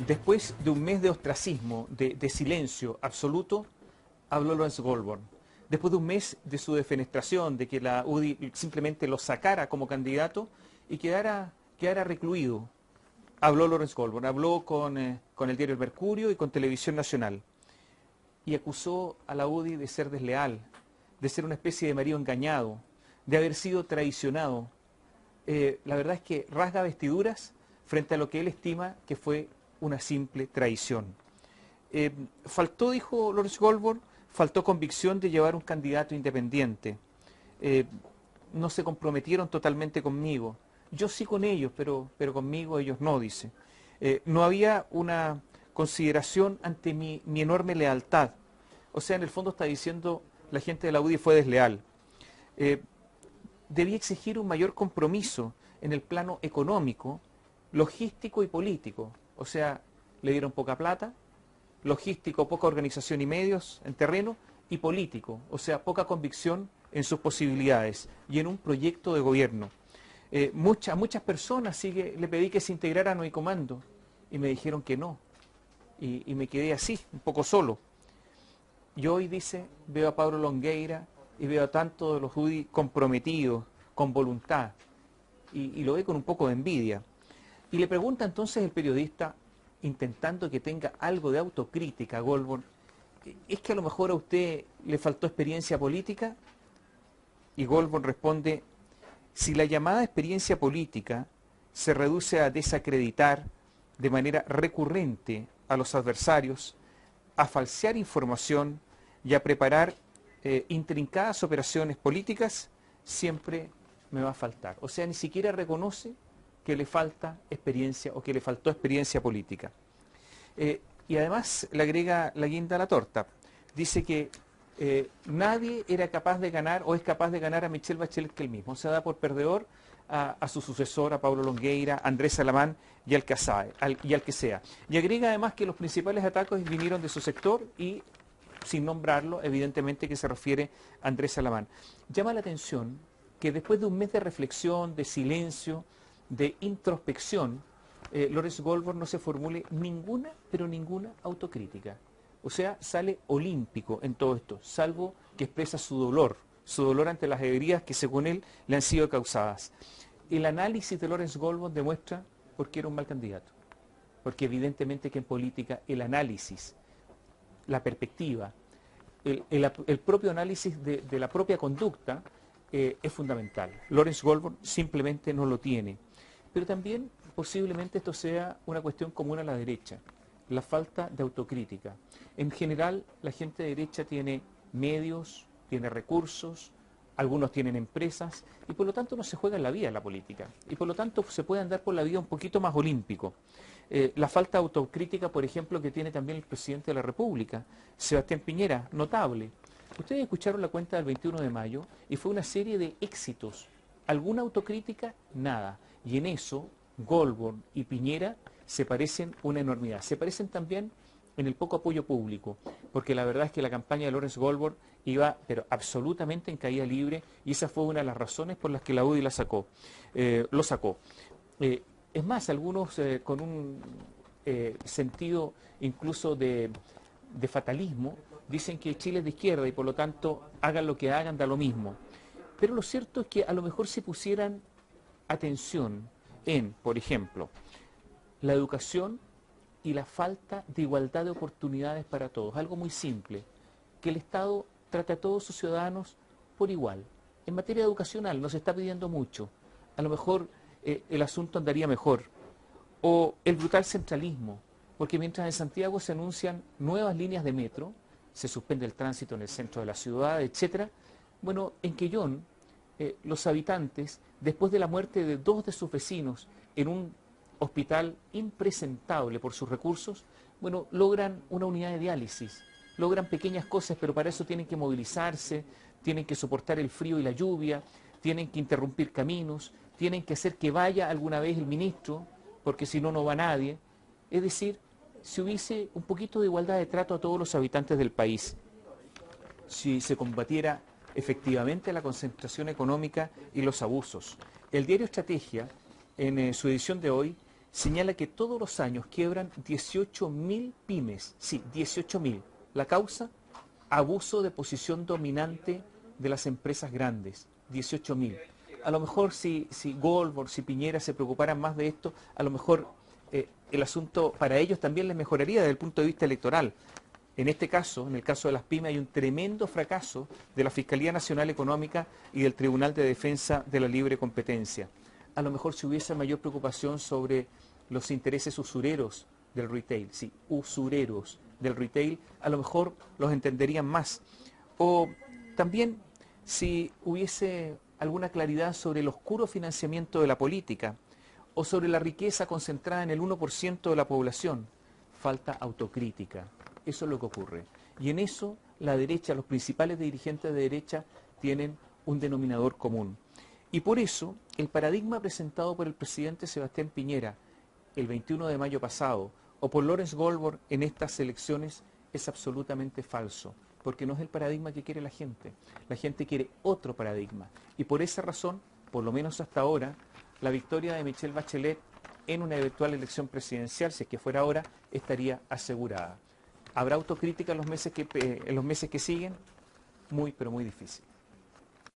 Después de un mes de ostracismo, de silencio absoluto, habló Lawrence Goldborn. Después de un mes de su defenestración, de que la UDI simplemente lo sacara como candidato y quedara recluido, habló Lawrence Goldborn. Habló con el diario El Mercurio y con Televisión Nacional. Y acusó a la UDI de ser desleal, de ser una especie de marido engañado, de haber sido traicionado. La verdad es que rasga vestiduras frente a lo que él estima que fue una simple traición. Faltó, dijo Lawrence Goldborn, faltó convicción de llevar un candidato independiente. No se comprometieron totalmente conmigo. Yo sí con ellos, pero conmigo ellos no, dice. No había una consideración ante mi enorme lealtad. O sea, en el fondo está diciendo, la gente de la UDI fue desleal. Debía exigir un mayor compromiso en el plano económico, logístico y político. O sea, le dieron poca plata, logístico, poca organización y medios en terreno, y político, o sea, poca convicción en sus posibilidades y en un proyecto de gobierno. Muchas personas le pedí que se integrara a Noicomando y me dijeron que no. Y me quedé así, un poco solo. Y hoy, dice, veo a Pablo Longueira y veo a tantos de los UDI comprometidos, con voluntad, y lo ve con un poco de envidia. Y le pregunta entonces el periodista, intentando que tenga algo de autocrítica, Goldborn, ¿es que a lo mejor a usted le faltó experiencia política? Y Goldborn responde, si la llamada experiencia política se reduce a desacreditar de manera recurrente a los adversarios, a falsear información y a preparar intrincadas operaciones políticas, siempre me va a faltar. O sea, ni siquiera reconoce que le falta experiencia o que le faltó experiencia política. Y además le agrega la guinda a la torta. Dice que nadie era capaz de ganar o es capaz de ganar a Michelle Bachelet que él mismo. Se da por perdedor a su sucesor, a Pablo Longueira, a Andrés Salamán y al que sea. Y agrega además que los principales ataques vinieron de su sector y, sin nombrarlo, evidentemente que se refiere a Andrés Salamán. Llama la atención que después de un mes de reflexión, de silencio, de introspección, Lawrence Goldborn no se formule ninguna, pero ninguna autocrítica. O sea, sale olímpico en todo esto, salvo que expresa su dolor ante las heridas que según él le han sido causadas. El análisis de Lawrence Goldborn demuestra por qué era un mal candidato. Porque evidentemente que en política el análisis, la perspectiva, el propio análisis de la propia conducta es fundamental. Lawrence Goldborn simplemente no lo tiene. Pero también posiblemente esto sea una cuestión común a la derecha, la falta de autocrítica. En general, la gente de derecha tiene medios, tiene recursos, algunos tienen empresas, y por lo tanto no se juega en la vida en la política. Y por lo tanto se puede andar por la vida un poquito más olímpico. La falta de autocrítica, por ejemplo, que tiene también el presidente de la República, Sebastián Piñera, notable. Ustedes escucharon la cuenta del 21 de mayo y fue una serie de éxitos. ¿Alguna autocrítica? Nada. Y en eso, Goldborn y Piñera se parecen una enormidad. Se parecen también en el poco apoyo público, porque la verdad es que la campaña de Lawrence Goldborn iba, pero absolutamente en caída libre, y esa fue una de las razones por las que la UDI lo sacó. Es más, algunos con un sentido incluso de fatalismo, dicen que Chile es de izquierda y por lo tanto hagan lo que hagan, da lo mismo. Pero lo cierto es que a lo mejor si pusieran atención en, por ejemplo, la educación y la falta de igualdad de oportunidades para todos, algo muy simple, que el Estado trate a todos sus ciudadanos por igual. En materia educacional no se está pidiendo mucho, a lo mejor el asunto andaría mejor. O el brutal centralismo, porque mientras en Santiago se anuncian nuevas líneas de metro, se suspende el tránsito en el centro de la ciudad, etc. Bueno, en Quellón, los habitantes, después de la muerte de 2 de sus vecinos en un hospital impresentable por sus recursos, bueno, logran una unidad de diálisis, logran pequeñas cosas, pero para eso tienen que movilizarse, tienen que soportar el frío y la lluvia, tienen que interrumpir caminos, tienen que hacer que vaya alguna vez el ministro, porque si no, no va nadie. Es decir, si hubiese un poquito de igualdad de trato a todos los habitantes del país, si se combatiera efectivamente la concentración económica y los abusos. El diario Estrategia, en su edición de hoy, señala que todos los años quiebran 18.000 pymes. Sí, 18.000. La causa, abuso de posición dominante de las empresas grandes. 18.000. A lo mejor si Goldberg, si Piñera se preocuparan más de esto, a lo mejor el asunto para ellos también les mejoraría desde el punto de vista electoral. En este caso, en el caso de las pymes, hay un tremendo fracaso de la Fiscalía Nacional Económica y del Tribunal de Defensa de la Libre Competencia. A lo mejor si hubiese mayor preocupación sobre los intereses usureros del retail, sí, usureros del retail, a lo mejor los entenderían más. O también si hubiese alguna claridad sobre el oscuro financiamiento de la política o sobre la riqueza concentrada en el 1% de la población. Falta autocrítica. Eso es lo que ocurre. Y en eso la derecha, los principales dirigentes de derecha tienen un denominador común. Y por eso el paradigma presentado por el presidente Sebastián Piñera el 21 de mayo pasado o por Lawrence Goldberg en estas elecciones es absolutamente falso, porque no es el paradigma que quiere la gente. La gente quiere otro paradigma. Y por esa razón, por lo menos hasta ahora, la victoria de Michelle Bachelet en una eventual elección presidencial, si es que fuera ahora, estaría asegurada. ¿Habrá autocrítica en los meses que siguen? Muy, pero muy difícil.